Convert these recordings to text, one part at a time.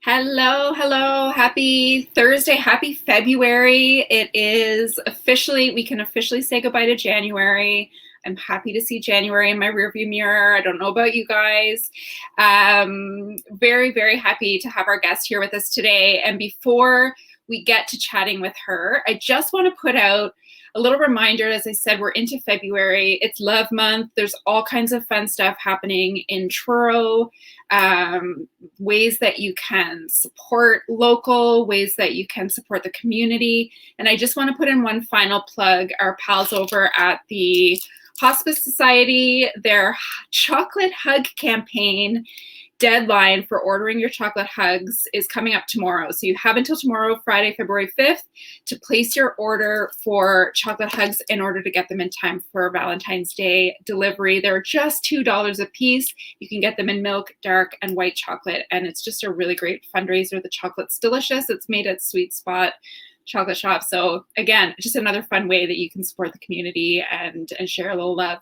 Hello, hello. Happy Thursday. Happy February. It is officially, we can officially say goodbye to January. I'm happy to see January in my rearview mirror. I don't know about you guys. Very, very happy to have our guest here with us today. And before we get to chatting with her, I just want to put out a little reminder. As I said, we're into February. It's Love Month. There's all kinds of fun stuff happening in Truro. Ways that you can support local, ways that you can support the community. And I just want to put in one final plug. Our pals over at the Hospice Society, their chocolate hug campaign deadline for ordering your chocolate hugs is coming up tomorrow. So you have until tomorrow, Friday, February 5th, to place your order for chocolate hugs in order to get them in time for Valentine's Day delivery. They're just $2 a piece. You can get them in milk, dark, and white chocolate. And it's just a really great fundraiser. The chocolate's delicious. It's made at Sweet Spot Chocolate Shop. So again, just another fun way that you can support the community and share a little love.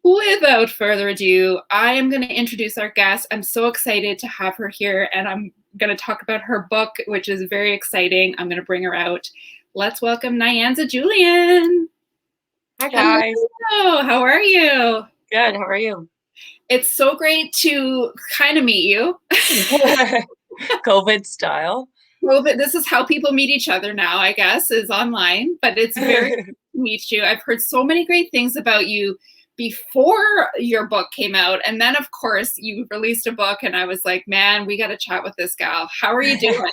Without further ado, I am going to introduce our guest. I'm so excited to have her here, and I'm going to talk about her book, which is very exciting. I'm going to bring her out. Let's welcome Nyanza Julian. Hi, guys. Hello, how are you? Good. How are you? It's so great to kind of meet you. COVID style. COVID, this is how people meet each other now, I guess, is online, but it's very good to meet you. I've heard so many great things about you before your book came out. And then, of course, you released a book, and I was like, man, we got to chat with this gal. How are you doing?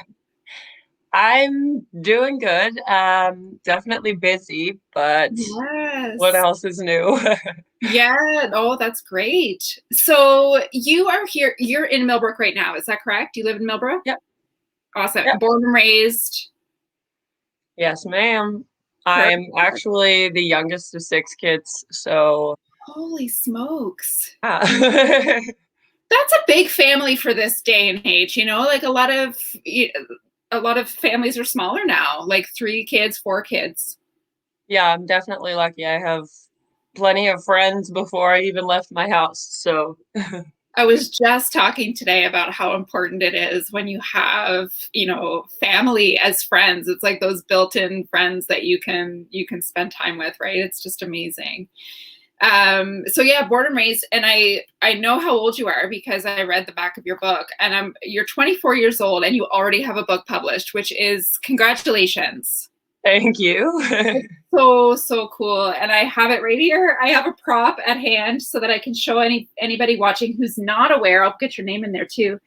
I'm doing good. Definitely busy, but Yes. what else is new? Yeah. Oh, that's great. So you are here. You're in Millbrook right now. Is that correct? You live in Millbrook? Yep. Awesome. Yep. Born and raised? Yes, ma'am. I'm actually the youngest of 6 kids, so. Holy smokes. Yeah. That's a big family for this day and age, you know, like a lot of families are smaller now, like 3 kids, 4 kids. Yeah, I'm definitely lucky. I have plenty of friends before I even left my house, so. I was just talking today about how important it is when you have, you know, family as friends. It's like those built-in friends that you can spend time with, right? It's just amazing. So yeah, born and raised, and I know how old you are because I read the back of your book, and you're 24 years old and you already have a book published, which is congratulations. Thank you. So cool. And I have it right here. I have a prop at hand so that I can show anybody watching who's not aware. I'll get your name in there too.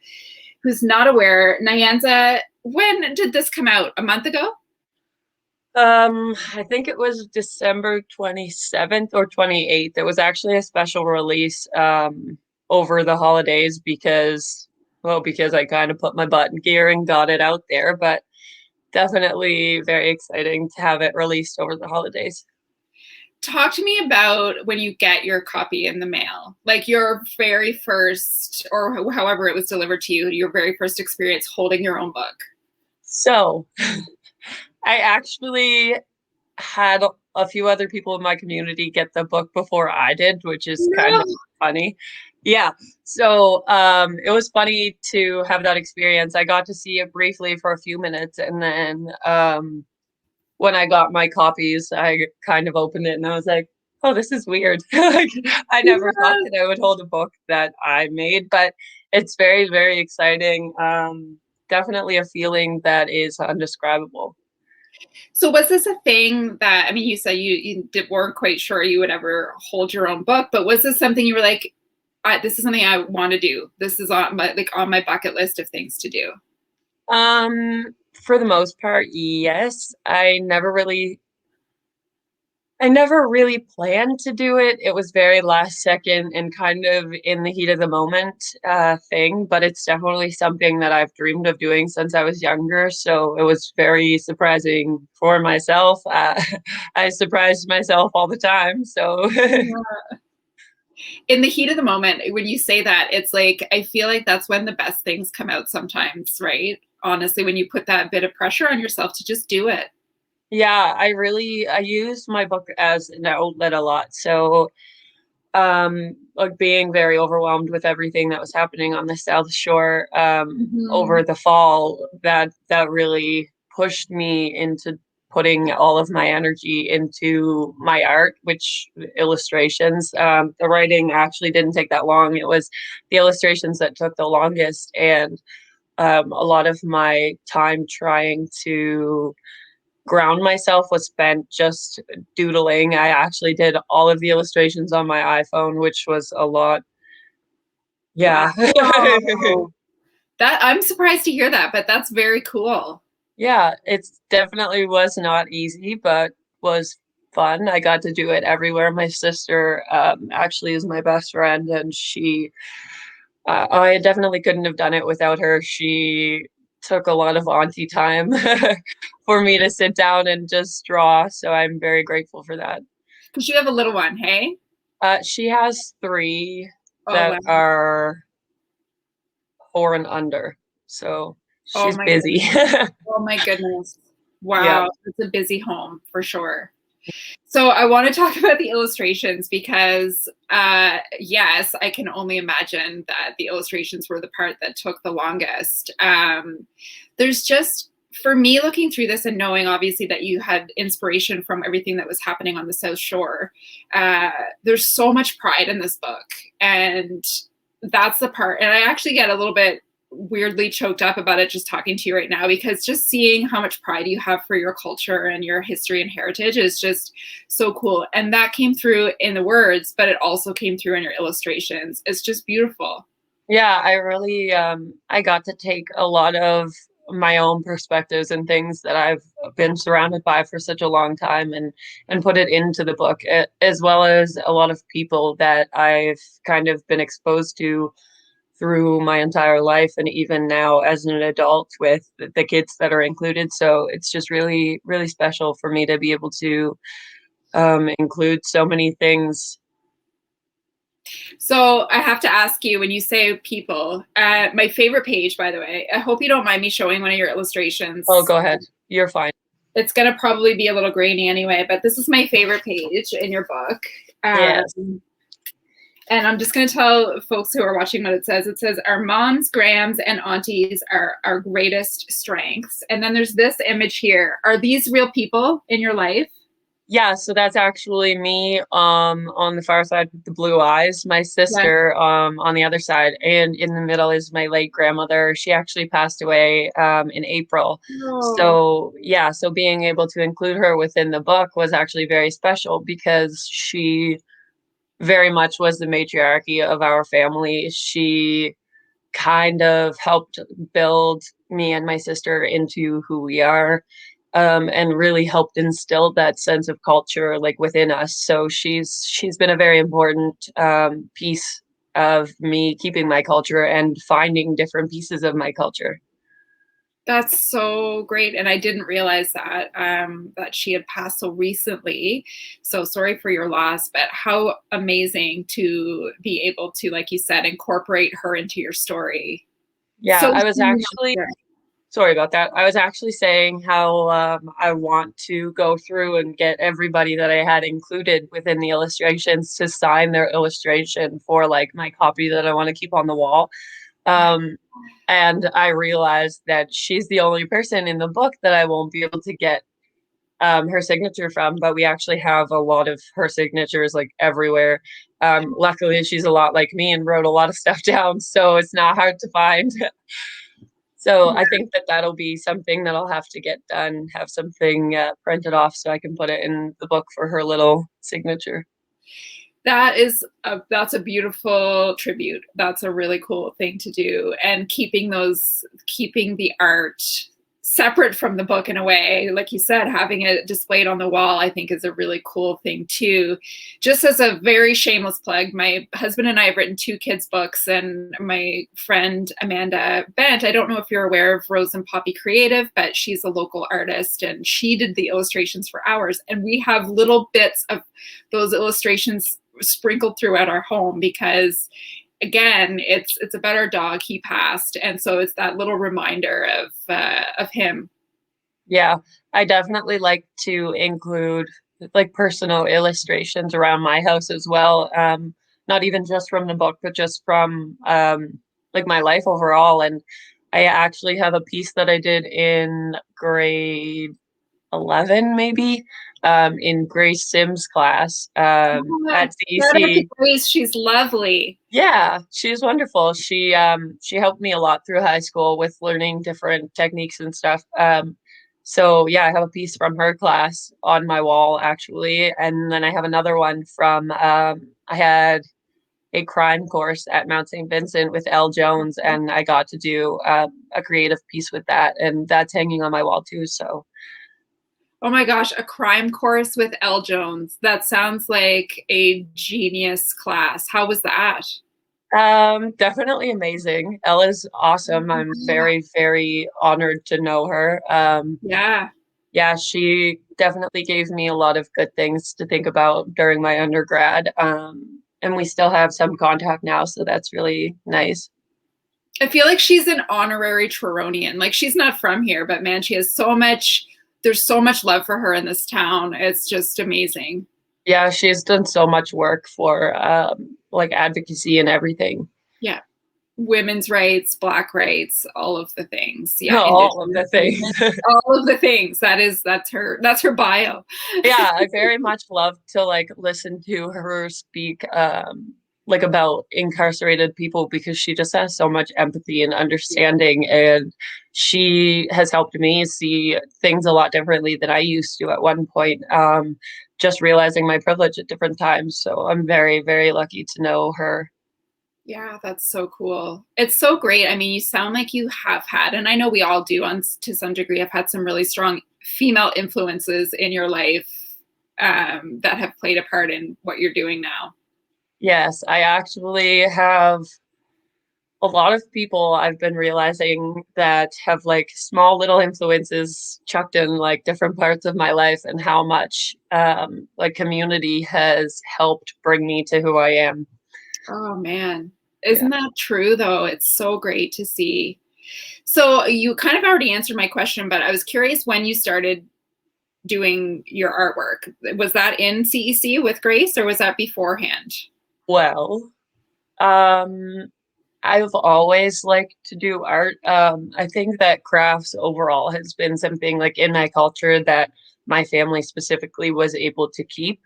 Who's not aware. Nyanza, when did this come out? A month ago? I think it was December 27th or 28th. It was actually a special release over the holidays because I kind of put my butt in gear and got it out there, but definitely very exciting to have it released over the holidays. Talk to me about when you get your copy in the mail, like your very first, or however it was delivered to you, your very first experience holding your own book. So I actually had a few other people in my community get the book before I did, which is kind of funny. Yeah. So it was funny to have that experience. I got to see it briefly for a few minutes, and then when I got my copies, I kind of opened it and I was like, oh, this is weird. Like, I never thought that I would hold a book that I made, but it's very, very exciting. Definitely a feeling that is undescribable. So was this a thing that, I mean, you said you weren't quite sure you would ever hold your own book, but was this something you were like, this is something I want to do. This is on my bucket list of things to do. For the most part, yes. I never really planned to do it. It was very last second and kind of in the heat of the moment thing, but it's definitely something that I've dreamed of doing since I was younger. So it was very surprising for myself. I surprised myself all the time. So in the heat of the moment, when you say that, it's like, I feel like that's when the best things come out sometimes, right? Honestly, when you put that bit of pressure on yourself to just do it. Yeah, I used my book as an outlet a lot. So like being very overwhelmed with everything that was happening on the South Shore Mhm. over the fall, that really pushed me into putting all of my energy into my art, which illustrations. The writing actually didn't take that long. It was the illustrations that took the longest, and a lot of my time trying to ground myself was spent just doodling. I actually did all of the illustrations on my iPhone, which was a lot. Yeah. Wow. That I'm surprised to hear that, but that's very cool. Yeah, it's definitely was not easy, but was fun. I got to do it everywhere. My sister actually is my best friend, and I definitely couldn't have done it without her. She took a lot of auntie time for me to sit down and just draw. So I'm very grateful for that. Because you have a little one, hey? She has three Oh that wow. are 4 and under. So Oh she's my busy. goodness. Oh my goodness. Yeah. Wow. It's a busy home for sure. So I want to talk about the illustrations because, yes, I can only imagine that the illustrations were the part that took the longest. There's just, for me, looking through this and knowing obviously that you had inspiration from everything that was happening on the South Shore, uh, there's so much pride in this book. And that's the part. And I actually get a little bit weirdly choked up about it just talking to you right now because just seeing how much pride you have for your culture and your history and heritage is just so cool. And that came through in the words, but it also came through in your illustrations. It's just beautiful. Yeah, I really I got to take a lot of my own perspectives and things that I've been surrounded by for such a long time and put it into the book, as well as a lot of people that I've kind of been exposed to through my entire life and even now as an adult with the kids that are included. So it's just really, really special for me to be able to include so many things. So I have to ask you, when you say people, my favorite page, by the way, I hope you don't mind me showing one of your Oh, illustrations. go ahead. You're fine. It's going to probably be a little grainy anyway, but this is my favorite page in your book. Yes. And I'm just going to tell folks who are watching what it says. It says, our moms, grams, and aunties are our greatest strengths. And then there's this image here. Are these real people in your life? Yeah, so that's actually me on the far side with the blue eyes, my Yeah. sister on the other side, and in the middle is my late grandmother. She actually passed away in April. Oh, So yeah, so being able to include her within the book was actually very special because she very much was the matriarchy of our family. She kind of helped build me and my sister into who we are, and really helped instill that sense of culture like within us. So she's been a very important piece of me keeping my culture and finding different pieces of my culture. that's so great. And I didn't realize that that she had passed so recently. So sorry for your loss, but how amazing to be able to, like you said, incorporate her into your story. Yeah, So I was soon actually after. sorry about that. I was actually saying how I want to go through and get everybody that I had included within the illustrations to sign their illustration for like my copy that I want to keep on the wall. Um, and I realized that she's the only person in the book that I won't be able to get her signature from, but we actually have a lot of her signatures like everywhere. Luckily, she's a lot like me and wrote a lot of stuff down, so it's not hard to find. So I think that that'll be something that I'll have to get done, have something printed off so I can put it in the book for her little signature. That's a beautiful tribute. That's a really cool thing to do. And keeping the art separate from the book in a way, like you said, having it displayed on the wall, I think is a really cool thing too. Just as a very shameless plug, my husband and I have written two kids' books, and my friend Amanda Bent, I don't know if you're aware of Rose and Poppy Creative, but she's a local artist and she did the illustrations for ours. And we have little bits of those illustrations sprinkled throughout our home because again it's about our dog. He passed, and so it's that little reminder of him. Yeah, I definitely like to include like personal illustrations around my house as well. not even just from the book, but just from like my life overall. And I actually have a piece that I did in grade 11, maybe, in Grace Sims' class Oh, at shout out to CEC. Grace. She's lovely. Yeah, she's wonderful. She helped me a lot through high school with learning different techniques and stuff. So yeah, I have a piece from her class on my wall actually, and then I have another one from I had a crime course at Mount St. Vincent with Elle Jones, and I got to do a creative piece with that, and that's hanging on my wall too. So Oh my gosh, a crime course with Elle Jones. That sounds like a genius class. How was that? definitely amazing. Ella's awesome. I'm very, very honored to know her. Yeah. Yeah, she definitely gave me a lot of good things to think about during my undergrad. And we still have some contact now, so that's really nice. I feel like she's an honorary Truronian. Like she's not from here, but man, she has so much, there's so much love for her in this town. It's just amazing. Yeah, she's done so much work for like advocacy and everything. Yeah. Women's rights, black rights, all of the things. Yeah, All of the indigenous things. movement, all of the things. That's her bio. Yeah, I very much love to like listen to her speak like about incarcerated people because she just has so much empathy and understanding, and she has helped me see things a lot differently than I used to at one point. Just realizing my privilege at different times. So I'm very, very lucky to know her. Yeah, that's so cool. It's so great. I mean, you sound like you have had, and I know we all do on to some degree, have had some really strong female influences in your life that have played a part in what you're doing now. Yes, I actually have a lot of people I've been realizing that have like small little influences chucked in like different parts of my life, and how much like community has helped bring me to who I am. Oh man. Yeah. Isn't that true though? It's so great to see. So you kind of already answered my question, but I was curious when you started doing your artwork. Was that in CEC with Grace or was that beforehand? Well, um, I've always liked to do art. I think that crafts overall has been something like in my culture that my family specifically was able to keep.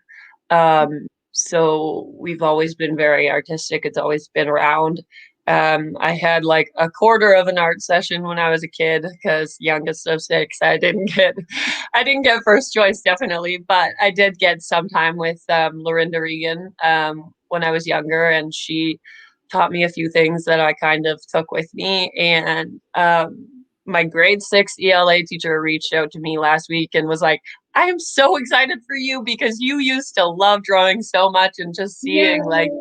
So we've always been very artistic. It's always been around. I had like a quarter of an art session when I was a kid because youngest of six. I didn't get first choice definitely, but I did get some time with Lorinda Regan when I was younger, and she taught me a few things that I kind of took with me. And my grade six ELA teacher reached out to me last week and was like, I am so excited for you because you used to love drawing so much, and just seeing like Yay.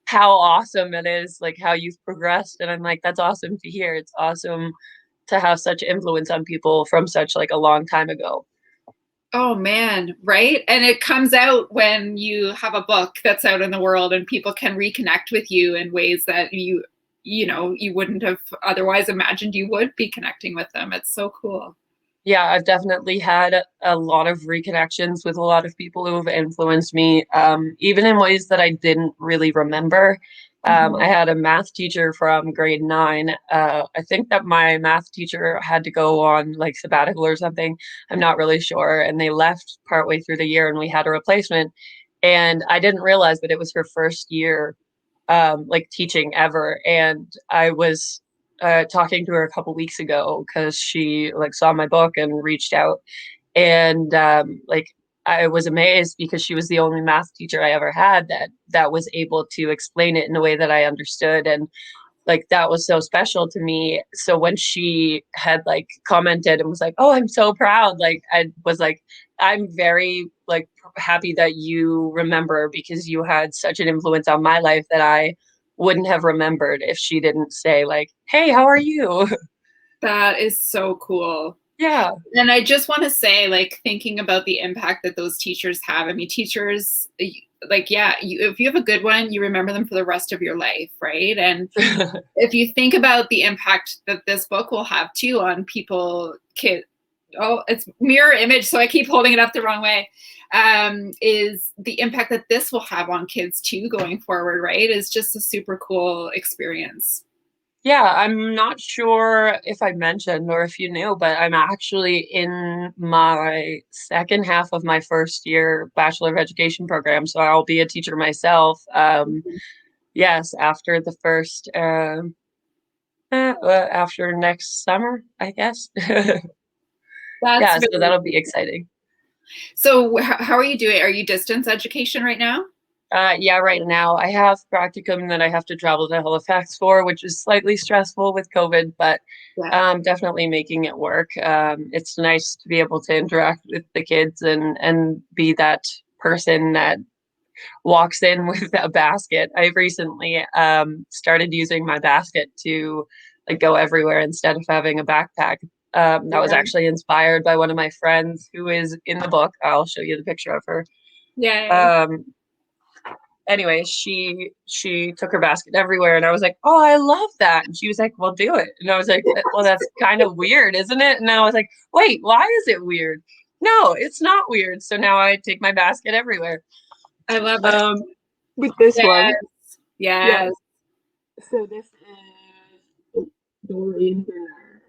how awesome it is, like how you've progressed. And I'm like, that's awesome to hear. It's awesome to have such influence on people from such like a long time ago. Oh man, right? And it comes out when you have a book that's out in the world and people can reconnect with you in ways that you wouldn't have otherwise imagined you would be connecting with them. It's so cool. Yeah, I've definitely had a lot of reconnections with a lot of people who have influenced me, even in ways that I didn't really remember. I Mhm. had a math teacher from grade nine. I think that my math teacher had to go on like sabbatical or something. I'm not really sure. And they left partway through the year, and we had a replacement. And I didn't realize that it was her first year like teaching ever. And I was talking to her a couple weeks ago because she like saw my book and reached out, and like I was amazed because she was the only math teacher I ever had that was able to explain it in a way that I understood, and like that was so special to me. So when she had like commented and was like, "Oh, I'm so proud," like I was like, "I'm very like happy that you remember because you had such an influence on my life that I wouldn't have remembered if she didn't say like, 'Hey, how are you?'" That is so cool. Yeah. And I just want to say, like, thinking about the impact that those teachers have. I mean, teachers, like, yeah, if you have a good one, you remember them for the rest of your life, right? And if you think about the impact that this book will have too on people, oh, it's mirror image, so I keep holding it up the wrong way, is the impact that this will have on kids too going forward, right? Is just a super cool experience. Yeah, I'm not sure if I mentioned or if you knew, but I'm actually in my second half of my first year Bachelor of Education program, so I'll be a teacher myself. Yes, after the first, after next summer, I guess. That's Yeah, so very that'll be exciting. so. How are you doing? Are you distance education right now? Yeah, right now I have practicum that I have to travel to Halifax for, which is slightly stressful with COVID, but Yeah. definitely making it work. It's nice to be able to interact with the kids and be that person that walks in with a basket. I recently started using my basket to like go everywhere instead of having a backpack. That was Yeah. actually inspired by one of my friends who is in the book. I'll show you the picture of her. Yay. Um, anyway, she took her basket everywhere, and I was like, "Oh, I love that." And she was like, "Well, do it." And I was like, "Well, that's kind of weird, isn't it?" And I was like, "Wait, why is it weird?" No, it's not weird. So now I take my basket everywhere. I love it. Um, with this one, Yes. yes. Yes. So this is Doreen Bernard,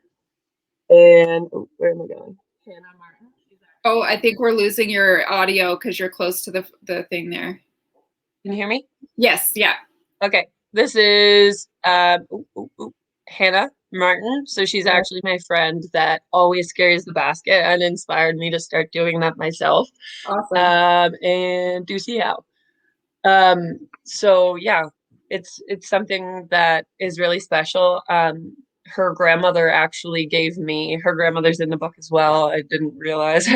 and where am I going? Hannah Martin. Oh, I think we're losing your audio because you're close to the thing there. Can you hear me? Yes. Yeah. Okay. This is Hannah Martin. So she's actually my friend that always carries the basket and inspired me to start doing that myself. Awesome. And do see how. So yeah, it's something that is really special. Her grandmother actually gave me, her grandmother's in the book as well. I didn't realize,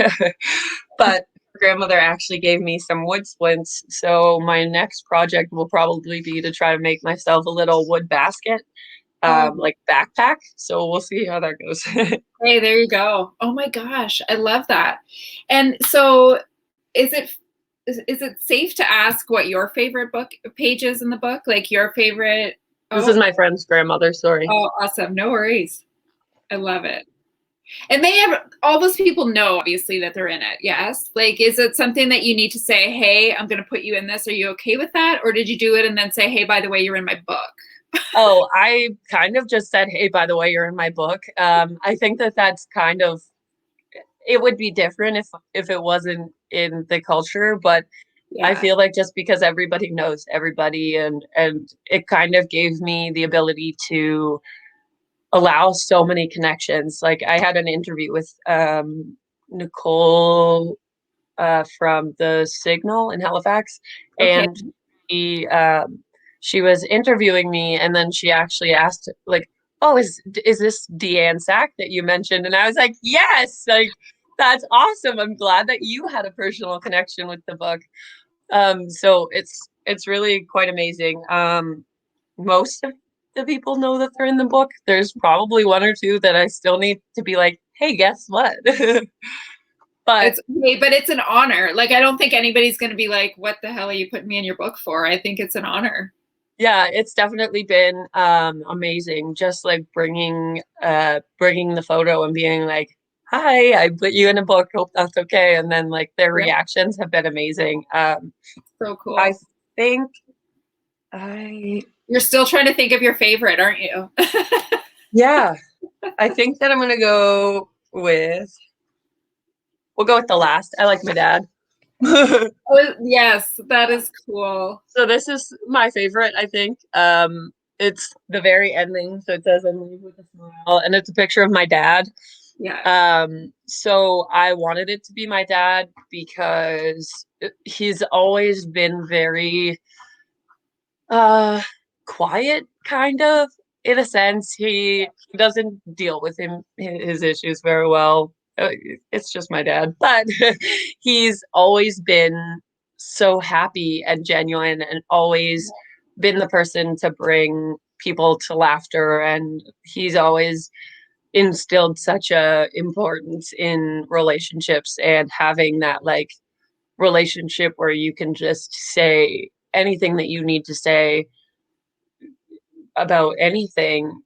but her grandmother actually gave me some wood splints. So my next project will probably be to try to make myself a little wood basket, Oh, like backpack. So we'll see how that goes. hey, there you go. Oh my gosh, I love that. And so, is it is it safe to ask what your favorite book page is in the book? Like your favorite? This is Oh, my friend's grandmother. Sorry. oh, awesome. No worries. I love it. And they have all those people know obviously that they're in it. Yes. Like, is it something that you need to say, "Hey, I'm going to put you in this. Are you okay with that?" Or did you do it and then say, "Hey, by the way, you're in my book"? Oh, I kind of just said, "Hey, by the way, you're in my book." I think that that's kind of, it would be different if it wasn't in the culture, but I Yeah. feel like just because everybody knows everybody, and it kind of gave me the ability to allow so many connections. Like I had an interview with Nicole from the Signal in Halifax, Okay. and he she was interviewing me, and then she actually asked like, "Oh, is this Deanne Sack that you mentioned?" And I was like, "Yes!" Like that's awesome. I'm glad that you had a personal connection with the book. So it's really quite amazing. Most of the people know that they're in the book. There's probably one or two that I still need to be like, "Hey, guess what?" But It's okay, but it's an honor. Like, I don't think anybody's going to be like, "What the hell are you putting me in your book for?" I think it's an honor. yeah, it's definitely been amazing. Just like bringing the photo and being like, "Hi, I put you in a book. Hope that's okay." And then like their Yeah. reactions have been amazing. So I cool. think I You're still trying to think of your favorite, aren't you? yeah, I think that I'm gonna go with we'll go with the last. I like my dad. Oh, yes, that is cool. So this is my favorite, I think. It's the very ending. So it says I'm leave with a smile, and it's a picture of my dad. Yeah. So I wanted it to be my dad because he's always been very uh quiet, kind of, in a sense. He doesn't deal with his issues very well. It's just my dad, but he's always been so happy and genuine, and always been the person to bring people to laughter, and he's always instilled such a importance in relationships, and having that like relationship where you can just say anything that you need to say about anything,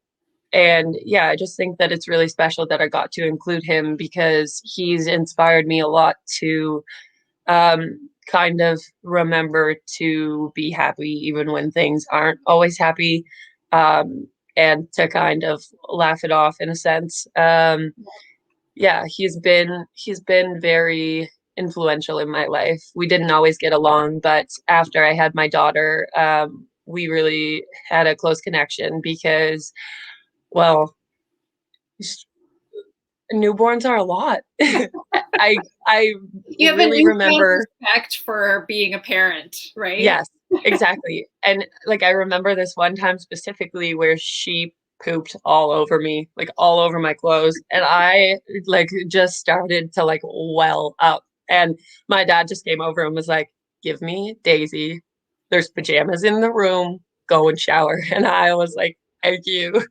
And yeah, I just think that it's really special that I got to include him because he's inspired me a lot to kind of remember to be happy even when things aren't always happy, um, and to kind of laugh it off in a sense. Yeah, he's been very influential in my life. We didn't always get along, but after I had my daughter, we really had a close connection because, well, newborns are a lot. I You have a really newfound remember. respect for being a parent, right? Yes, exactly. And like I remember this one time specifically where she pooped all over me, like all over my clothes, and I like just started to like well up. And my dad just came over and was like, "Give me Daisy. There's pajamas in the room. Go and shower." And I was like, "Thank you."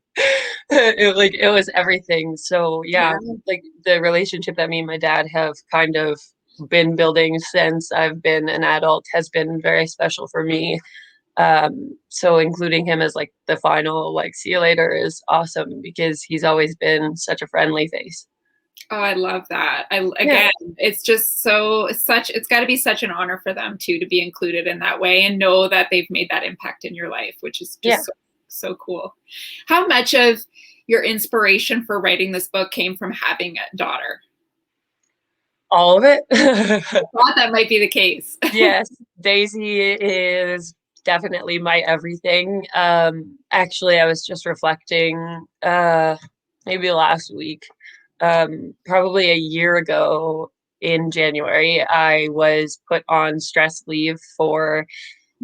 It was everything. So yeah, Yeah. like the relationship that me and my dad have kind of been building since I've been an adult has been very special for me. So including him as like the final like see you later is awesome because he's always been such a friendly face. Oh, I love that. Yeah, Again, it's just it's got to be such an honor for them too to be included in that way and know that they've made that impact in your life, which is yeah, just so cool. How much of your inspiration for writing this book came from having a daughter? all of it. I thought that might be the case. Yes, Daisy is definitely my everything. Actually, I was just reflecting maybe last week, probably a year ago in January, I was put on stress leave for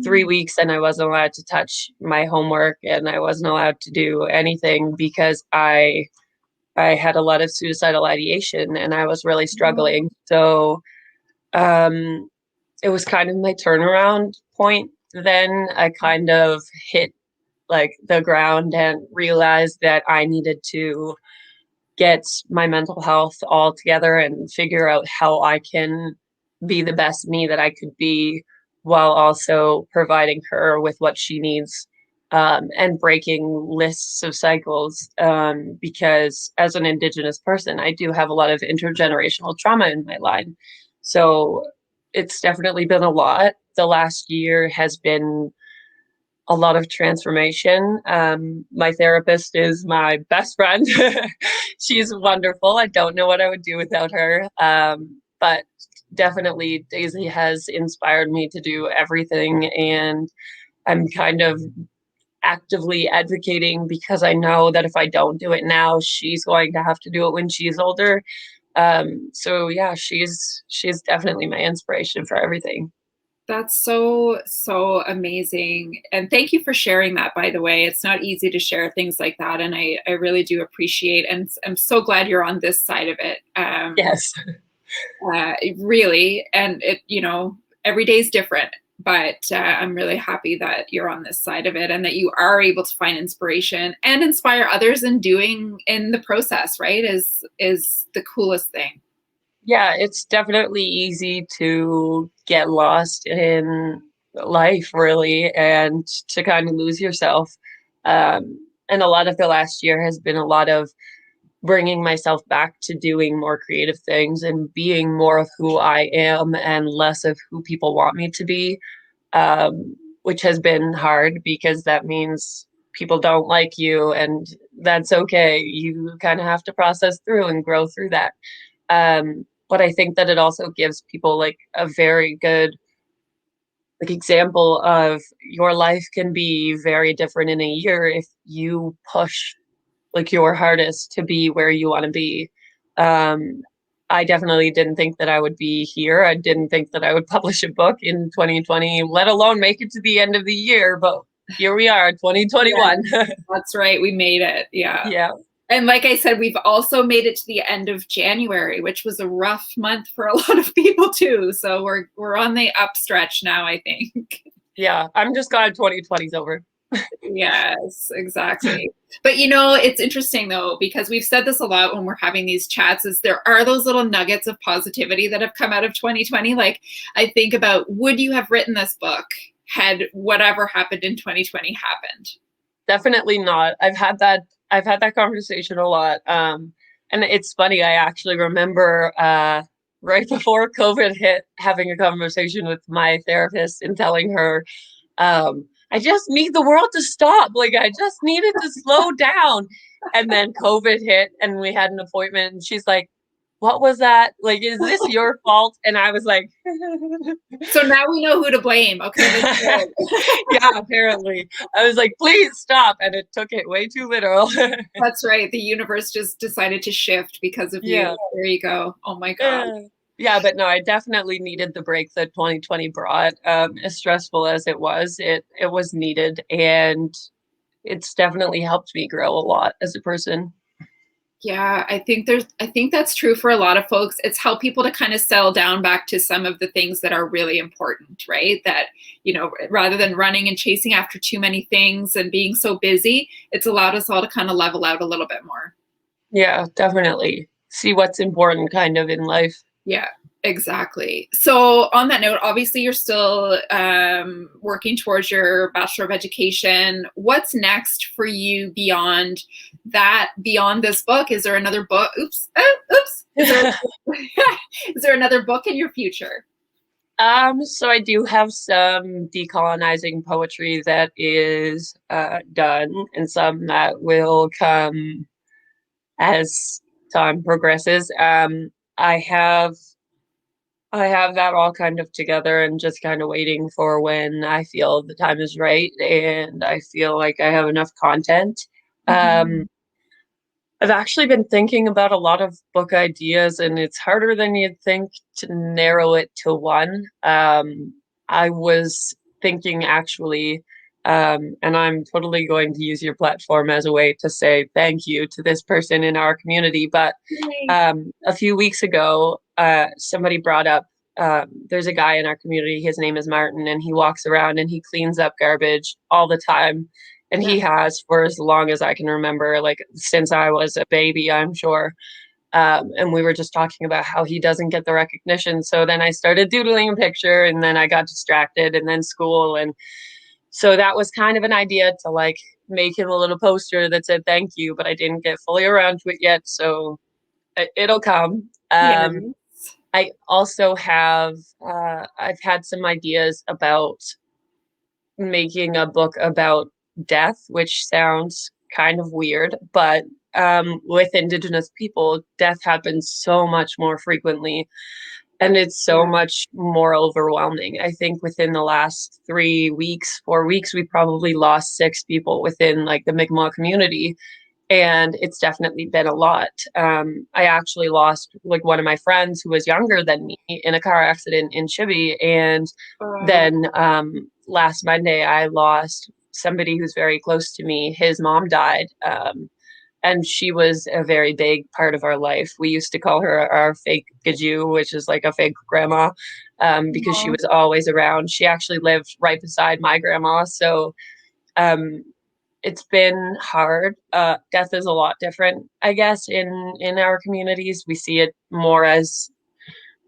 3 weeks and I wasn't allowed to touch my homework and I wasn't allowed to do anything because I had a lot of suicidal ideation and I was really struggling. So um it was kind of my turnaround point. Then I kind of hit like the ground and realized that I needed to get my mental health all together and figure out how I can be the best me that I could be while also providing her with what she needs, and breaking lists of cycles. Because as an Indigenous person, I do have a lot of intergenerational trauma in my line. So it's definitely been a lot. The last year has been a lot of transformation. My therapist is my best friend. She's wonderful. I don't know what I would do without her. But definitely, Daisy has inspired me to do everything. And I'm kind of actively advocating because I know that if I don't do it now, she's going to have to do it when she's older. So yeah, she's definitely my inspiration for everything. That's so amazing. And thank you for sharing that, by the way. It's not easy to share things like that. And I really do appreciate, and I'm so glad you're on this side of it. Yes. Really. And every day is different, but I'm really happy that you're on this side of it and that you are able to find inspiration and inspire others in doing in the process, right? Is the coolest thing. Yeah, it's definitely easy to get lost in life, really, and to kind of lose yourself. And a lot of the last year has been a lot of bringing myself back to doing more creative things and being more of who I am and less of who people want me to be, which has been hard because that means people don't like you, and that's okay. You kind of have to process through and grow through that. But I think that it also gives people like a very good like example of your life can be very different in a year if you push like your hardest to be where you want to be. Um, I definitely didn't think that I would be here. I didn't think that I would publish a book in 2020, let alone make it to the end of the year. But here we are, Yeah, 2021. that's right. We made it. Yeah. Yeah. And like I said, we've also made it to the end of January, which was a rough month for a lot of people too. So we're on the upstretch now, I think. Yeah. I'm just glad 2020's over. Yes, exactly. But it's interesting though, because we've said this a lot when we're having these chats, is there are those little nuggets of positivity that have come out of 2020. Like I think about, would you have written this book had whatever happened in 2020 happened? Definitely not. I've had that I've had that conversation a lot. And it's funny, I actually remember right before COVID hit, having a conversation with my therapist and telling her, I just need the world to stop. Like, I just need it to slow down. And then COVID hit and we had an appointment and she's like, what was that? Like, is this your fault? And I was like, So now we know who to blame. Okay, that's good. yeah, apparently. I was like, please stop. And it took it way too literal. That's right. The universe just decided to shift because of you. Yeah. There you go. Oh my God. Yeah, but no, I definitely needed the break that 2020 brought. As stressful as it was needed, and it's definitely helped me grow a lot as a person. Yeah, I think that's true for a lot of folks. It's helped people to kind of settle down back to some of the things that are really important, right? That, rather than running and chasing after too many things and being so busy, it's allowed us all to kind of level out a little bit more. Yeah, definitely. See what's important kind of in life. Yeah, exactly. So on that note, obviously you're still working towards your Bachelor of Education. What's next for you beyond that, beyond this book? Is there another book? Oops. Oops. Is there another book in your future? So I do have some decolonizing poetry that is done and some that will come as time progresses. I have I have that all kind of together and just kind of waiting for when I feel the time is right and I feel like I have enough content. Mhm. Um, I've actually been thinking about a lot of book ideas, and it's harder than you'd think to narrow it to one. I was thinking actually, and I'm totally going to use your platform as a way to say thank you to this person in our community, but Yay. a few weeks ago, somebody brought up there's a guy in our community. His name is Martin, and he walks around and he cleans up garbage all the time. And Yeah. he has for as long as I can remember, like since I was a baby, I'm sure. And we were just talking about how he doesn't get the recognition. So then I started doodling a picture, and then I got distracted, and then school. And so that was kind of an idea to like make him a little poster that said thank you, but I didn't get fully around to it yet. So it'll come. Yeah. I also have I've had some ideas about making a book about death, which sounds kind of weird, but with Indigenous people, death happens so much more frequently and it's so Yeah. much more overwhelming. I think within the last 3 weeks, 4 weeks, we probably lost 6 people within like the Mi'kmaq community, and it's definitely been a lot. I actually lost like one of my friends who was younger than me in a car accident in Chibi, and Uh, then last Monday I lost somebody who's very close to me. His mom died, and she was a very big part of our life. We used to call her our fake gaju, which is like a fake grandma, because she was always around. She actually lived right beside my grandma, so um, it's been hard. Death is a lot different, I guess, in our communities. We see it more as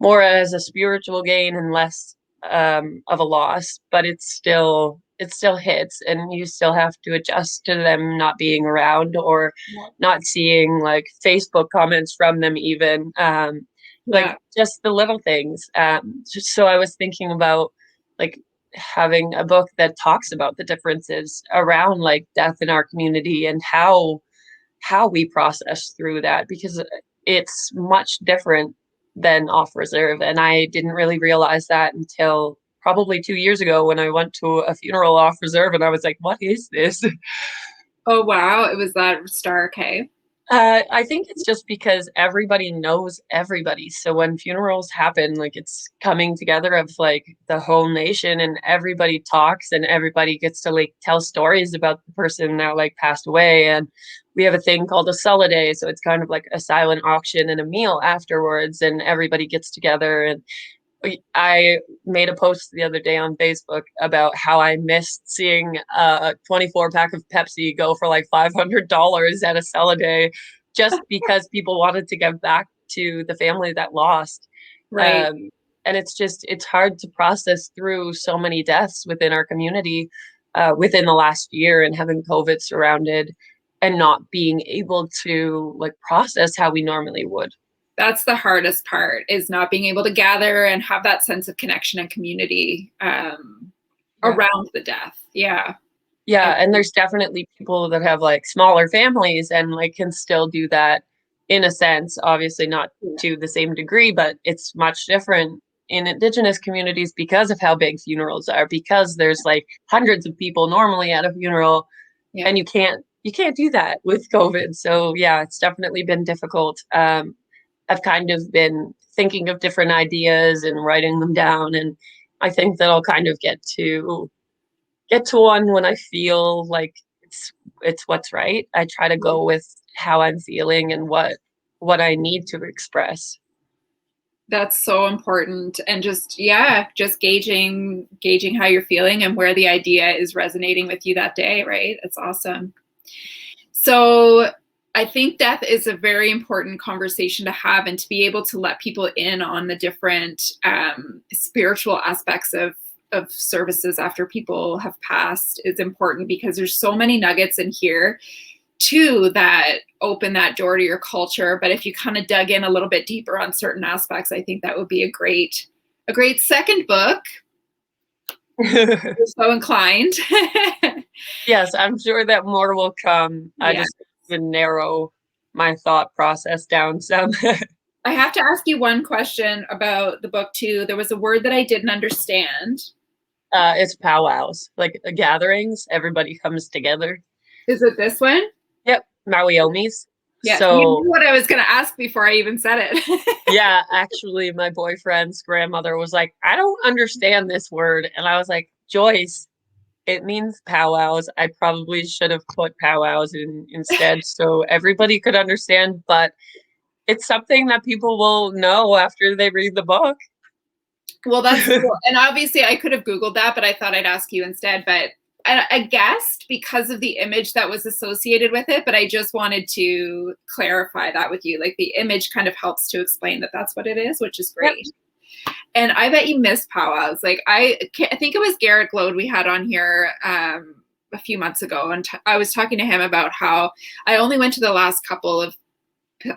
a spiritual gain and less of a loss, but it still hits, and you still have to adjust to them not being around or not seeing like Facebook comments from them even. Like yeah. just the little things. So I was thinking about like having a book that talks about the differences around like death in our community and how we process through that, because it's much different than off reserve. And I didn't really realize that until probably 2 years ago when I went to a funeral off reserve and I was like, what is this? Oh wow, it was that stark, hey? I think it's just because everybody knows everybody. So when funerals happen, like it's coming together of like the whole nation and everybody talks and everybody gets to like tell stories about the person that like passed away. And we have a thing called a Day. So it's kind of like a silent auction and a meal afterwards, and everybody gets together. And I made a post the other day on Facebook about how I missed seeing a 24 pack of Pepsi go for like $500 at a Day, just because people wanted to give back to the family that lost. Right. Um, and it's hard to process through so many deaths within our community within the last year, and having COVID surrounded. and not being able to like process how we normally would. That's the hardest part, is not being able to gather and have that sense of connection and community around the death. Yeah. Yeah, and there's definitely people that have like smaller families and like can still do that in a sense, obviously not to the same degree, but it's much different in Indigenous communities because of how big funerals are, because there's like hundreds of people normally at a funeral, Yeah. and you can't do that with COVID. So yeah, it's definitely been difficult. I've kind of been thinking of different ideas and writing them down, and I think that I'll kind of get to one when I feel like it's what's right. I try to go with how I'm feeling and what I need to express. That's so important. And just, yeah, just gauging how you're feeling and where the idea is resonating with you that day, right? It's awesome. So I think death is a very important conversation to have, and to be able to let people in on the different spiritual aspects of services after people have passed is important, because there's so many nuggets in here too that open that door to your culture. But if you kind of dug in a little bit deeper on certain aspects, I think that would be a great second book. You're so inclined. Yes, I'm sure that more will come. I Yeah. just would narrow my thought process down some. I have to ask you one question about the book too. There was a word that I didn't understand. It's powwows, like gatherings. Everybody comes together. Is it this one? Yep, Mawiomis. Yes. You So knew what I was going to ask before I even said it. yeah, actually, my boyfriend's grandmother was like, "I don't understand this word," and I was like, "Joyce, it means powwows. I probably should have put powwows in instead so everybody could understand, but it's something that people will know after they read the book." Well, that's cool. And obviously I could have Googled that, but I thought I'd ask you instead. But I guessed because of the image that was associated with it, but I just wanted to clarify that with you. Like, the image kind of helps to explain that that's what it is, which is Yep. great. And I bet you miss powwows. Like, I think it was Garrett Glode we had on here a few months ago, and I was talking to him about how I only went to the last couple of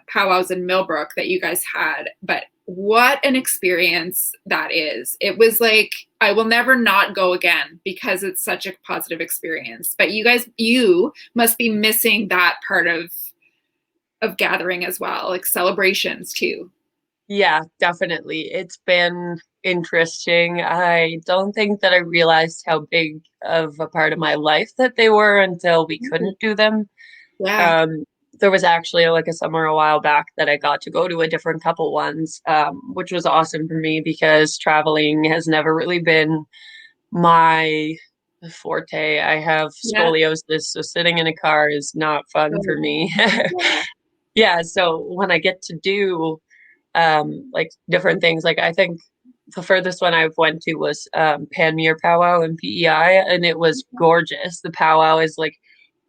powwows in Millbrook that you guys had, but what an experience that is. It was like, I will never not go again because it's such a positive experience. But you must be missing that part of gathering as well, like celebrations too. Yeah, definitely. It's been interesting. I don't think that I realized how big of a part of my life that they were until we couldn't do them. Yeah. Um, there was actually like a summer a while back that I got to go to a different couple ones, which was awesome for me because traveling has never really been my forte. I have Yeah. scoliosis, so sitting in a car is not fun for me. Yeah. Yeah, so when I get to do like different things, like I think the furthest one I've went to was Panmure Powwow in PEI, and it was gorgeous. The powwow is like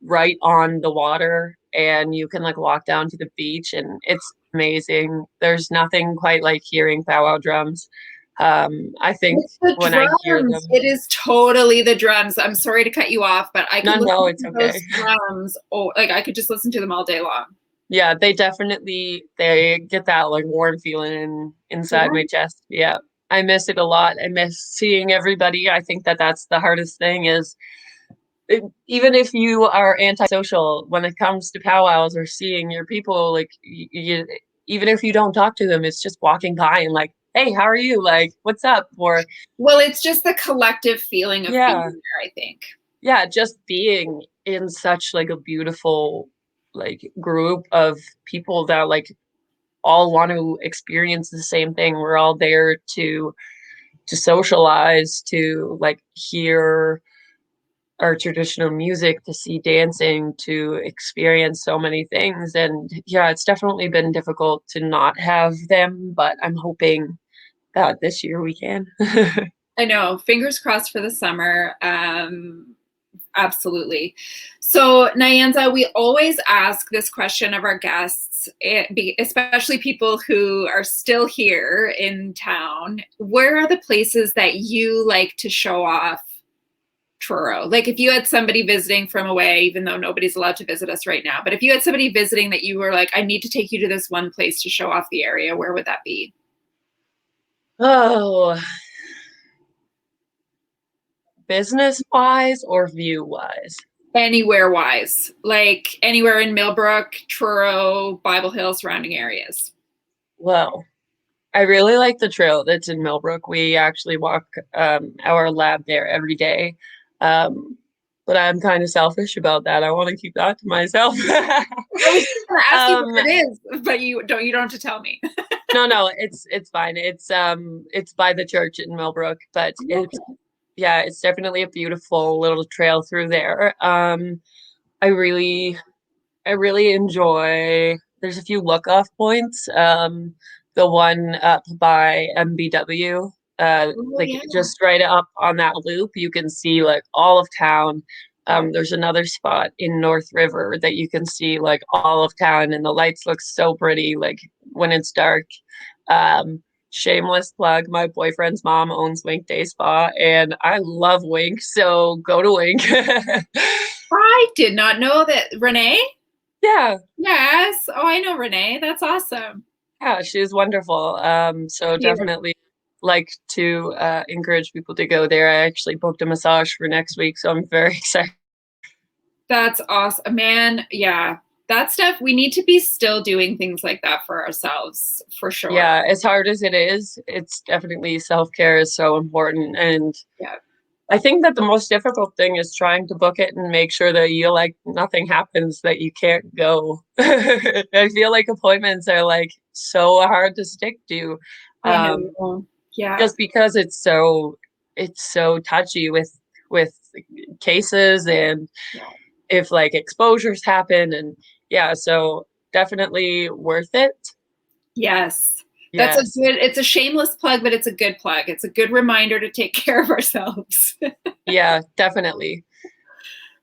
right on the water, and you can like walk down to the beach, and it's amazing. There's nothing quite like hearing powwow drums. I think It's the when I hear drums. them, It is totally the drums. I'm sorry to cut you off, but I could no, no, listen it's to those okay. drums. Oh, like I could just listen to them all day long. Yeah, they get that like warm feeling inside Yeah. my chest. Yeah. I miss it a lot. I miss seeing everybody. I think that that's the hardest thing is even if you are antisocial when it comes to powwows or seeing your people, like you, even if you don't talk to them, it's just walking by and like, hey, how are you? Like, what's up? Or Well, it's just the collective feeling of being yeah, there, I think. yeah, just being in such like a beautiful like group of people that like all want to experience the same thing. We're all there to socialize, to like hear our traditional music, to see dancing, to experience so many things. And yeah, it's definitely been difficult to not have them, but I'm hoping that this year we can. I know. Fingers crossed for the summer. Absolutely. So, Nyanza, we always ask this question of our guests, especially people who are still here in town. Where are the places that you like to show off Truro? Like if you had somebody visiting from away, even though nobody's allowed to visit us right now, but if you had somebody visiting that you were like, I need to take you to this one place to show off the area, where would that be? Oh, business wise or view wise? Anywhere wise, like anywhere in Millbrook, Truro, Bible Hill, surrounding areas. Well, I really like the trail that's in Millbrook. We actually walk our lab there every day. Um, but I'm kind of selfish about that. I want to keep that to myself. I was just gonna ask you um, what it is, but you don't have to tell me. no, it's fine. It's by the church in Millbrook, but it's Okay. yeah, it's definitely a beautiful little trail through there. I really I really enjoy. There's a few look off points. The one up by MBW, Oh like yeah. just right up on that loop, you can see like all of town. There's another spot in North River that you can see like all of town, and the lights look so pretty, like when it's dark. Um, Shameless plug, my boyfriend's mom owns Wink Day Spa, and I love Wink, so go to Wink. I did not know that. Renee? Yeah, Yes. Oh, I know Renee. That's awesome. yeah, she's wonderful. So Yeah. definitely like to encourage people to go there. I actually booked a massage for next week, so I'm very excited. That's awesome. Man, yeah. That stuff, we need to be still doing things like that for ourselves, for sure. Yeah, as hard as it is, it's definitely self-care is so important. And Yeah. I think that the most difficult thing is trying to book it and make sure that you like nothing happens that you can't go. I feel like appointments are like so hard to stick to. I Um, know. Yeah. just because it's so touchy with cases and Yeah. if like exposures happen and yeah, so definitely worth it. Yes. That's a Yes. good, it's a shameless plug, but it's a good plug. It's a good reminder to take care of ourselves. Yeah, definitely.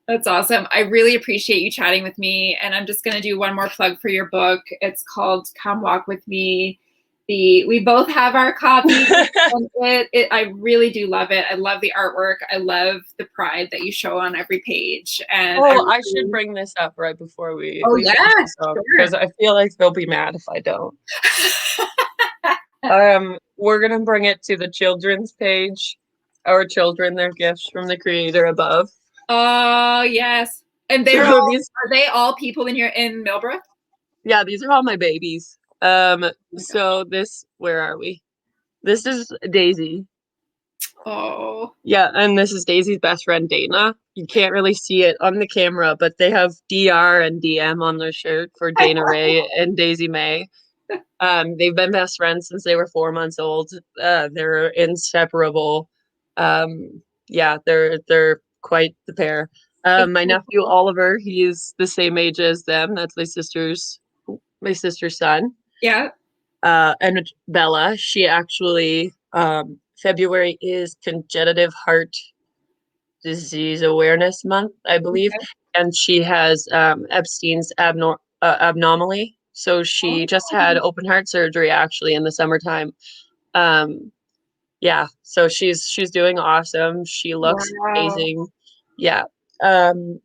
That's awesome. I really appreciate you chatting with me. And I'm just going to do one more plug for your book. It's called Come Walk With Me. We both have our copies. And I really do love it. I love the artwork. I love the pride that you show on every page. And Oh, I should bring this up right before we oh we yeah, finish this up sure. because I feel like they'll be mad if I don't. We're gonna bring it to the children's page. Our children, their gifts from the creator above. Oh yes. And So these are they all people in Millbrook? Yeah, these are all my babies. Oh my So this, where are we? This is Daisy. God. Yeah, and this is Daisy's best friend Dana. You can't really see it on the camera, but they have DR and DM on their shirt for Dana Ray and Daisy May. They've been best friends since they were 4 months old. They're inseparable. Yeah, they're quite the pair. My nephew Oliver, he's the same age as them. That's my sister's son. Yeah. And Bella, she actually February is Congenitive Heart Disease Awareness Month, I believe, Okay. and she has Epstein's abnormally. So she just had Oh, open heart surgery actually in the summertime. Um, yeah, so she's doing awesome. She looks wow. amazing. Yeah. Um,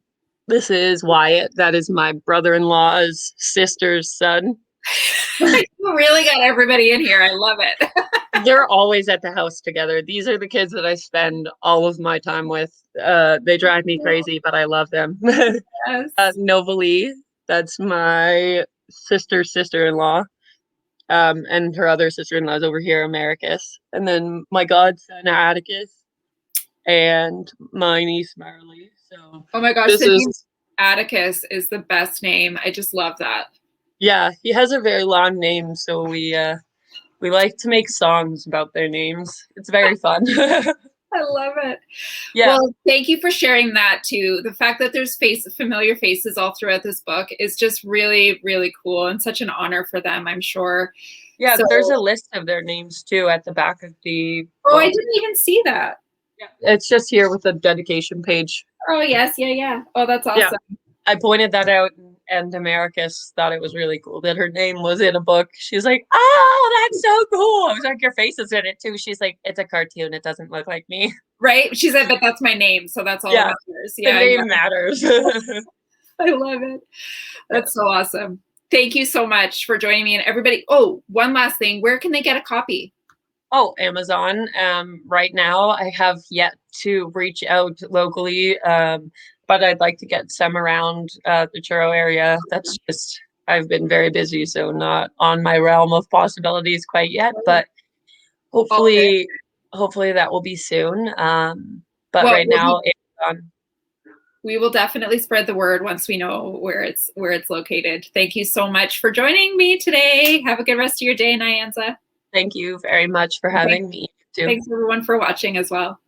this is Wyatt. That is my brother-in-law's sister's son. You really got everybody in here. I love it. They're always at the house together. These are the kids that I spend all of my time with. They drive me crazy, but I love them. Yes. Novalee, that's my sister's sister-in-law. And her other sister-in-law is over here, Americus. And then my godson, Atticus, and my niece, Marley. So Oh my gosh, this the name is, Atticus is the best name. I just love that. yeah, he has a very long name, so we like to make songs about their names. It's very fun. I love it. Yeah. Well, thank you for sharing that too. The fact that there's familiar faces all throughout this book is just really, really cool and such an honor for them, I'm sure. Yeah, So, there's a list of their names too at the back of the oh, I book. didn't even see that. Yeah. It's just here with the dedication page. Oh, yes, yeah, yeah. Oh, that's Yeah, awesome. I pointed that out and Americus thought it was really cool that her name was in a book. She's like, "Oh, that's so cool!" I was like, "Your face is in it too." She's like, "It's a cartoon. It doesn't look like me." Right? She said, but that's my name, so that's all that Yeah, matters. the Yeah, name matters. I love it. That's so awesome. Thank you so much for joining me. And everybody, oh, one last thing. Where can they get a copy? Oh, Amazon. Right now, I have yet to reach out locally, but I'd like to get some around the Truro area. That's just, I've been very busy, so not on my realm of possibilities quite yet, but hopefully, hopefully that will be soon. But Well, right now, Amazon. we will definitely spread the word once we know where it's located. Thank you so much for joining me today. Have a good rest of your day, Nyanza. Thank you very much for having me too. Thanks everyone for watching as well.